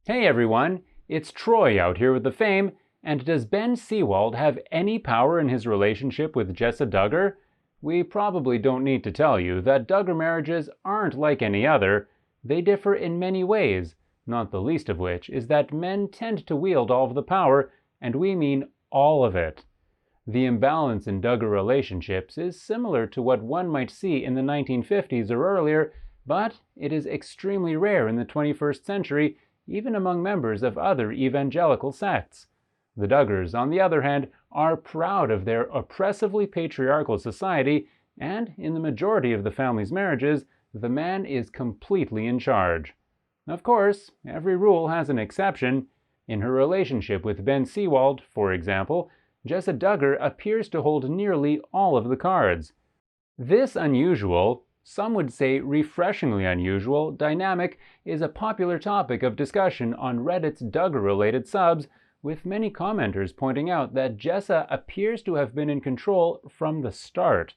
Hey everyone, it's Troy out here with the fame, and does Ben Seewald have any power in his relationship with Jessa Duggar? We probably don't need to tell you that Duggar marriages aren't like any other. They differ in many ways, not the least of which is that men tend to wield all of the power, and we mean all of it. The imbalance in Duggar relationships is similar to what one might see in the 1950s or earlier, but it is extremely rare in the 21st century, even among members of other evangelical sects. The Duggars, on the other hand, are proud of their oppressively patriarchal society, and in the majority of the family's marriages, the man is completely in charge. Of course, every rule has an exception. In her relationship with Ben Seewald, for example, Jessa Duggar appears to hold nearly all of the cards. This unusual, some would say refreshingly unusual, dynamic is a popular topic of discussion on Reddit's Duggar-related subs, with many commenters pointing out that Jessa appears to have been in control from the start.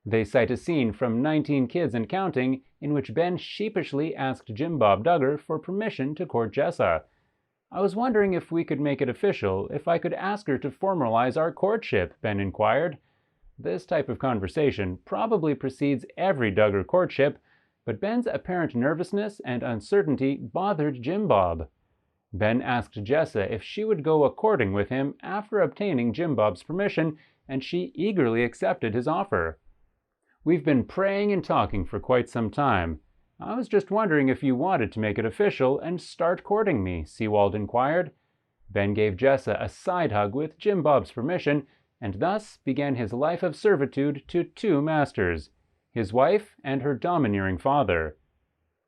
They cite a scene from 19 Kids and Counting in which Ben sheepishly asked Jim Bob Duggar for permission to court Jessa. "I was wondering if we could make it official, if I could ask her to formalize our courtship," Ben inquired. This type of conversation probably precedes every Duggar courtship, but Ben's apparent nervousness and uncertainty bothered Jim Bob. Ben asked Jessa if she would go a-courting with him after obtaining Jim Bob's permission, and she eagerly accepted his offer. "We've been praying and talking for quite some time. I was just wondering if you wanted to make it official and start courting me," Seewald inquired. Ben gave Jessa a side hug with Jim Bob's permission, and thus began his life of servitude to two masters, his wife and her domineering father.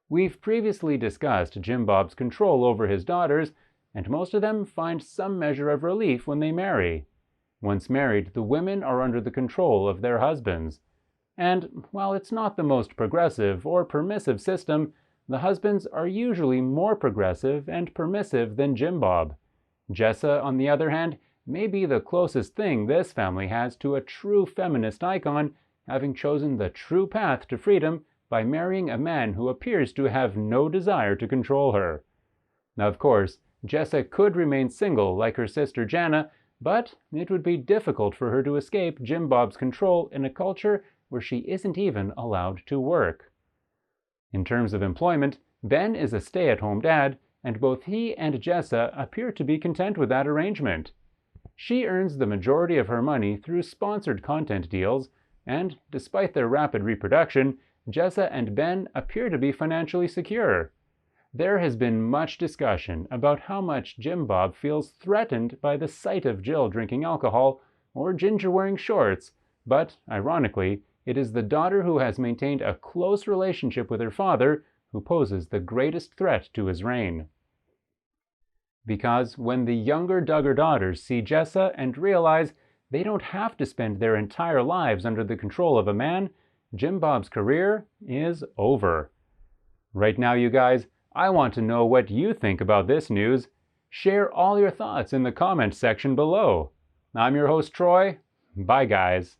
We've previously discussed Jim Bob's control over his daughters, and most of them find some measure of relief when they marry. Once married, the women are under the control of their husbands. And while it's not the most progressive or permissive system, the husbands are usually more progressive and permissive than Jim Bob. Jessa, on the other hand, may be the closest thing this family has to a true feminist icon, having chosen the true path to freedom by marrying a man who appears to have no desire to control her. Now, of course, Jessa could remain single like her sister Jana, but it would be difficult for her to escape Jim Bob's control in a culture where she isn't even allowed to work. In terms of employment, Ben is a stay-at-home dad, and both he and Jessa appear to be content with that arrangement. She earns the majority of her money through sponsored content deals, and despite their rapid reproduction, Jessa and Ben appear to be financially secure. There has been much discussion about how much Jim Bob feels threatened by the sight of Jill drinking alcohol or Ginger wearing shorts, but, ironically, it is the daughter who has maintained a close relationship with her father who poses the greatest threat to his reign. Because when the younger Duggar daughters see Jessa and realize they don't have to spend their entire lives under the control of a man, Jim Bob's career is over. Right now, you guys, I want to know what you think about this news. Share all your thoughts in the comment section below. I'm your host, Troy. Bye, guys.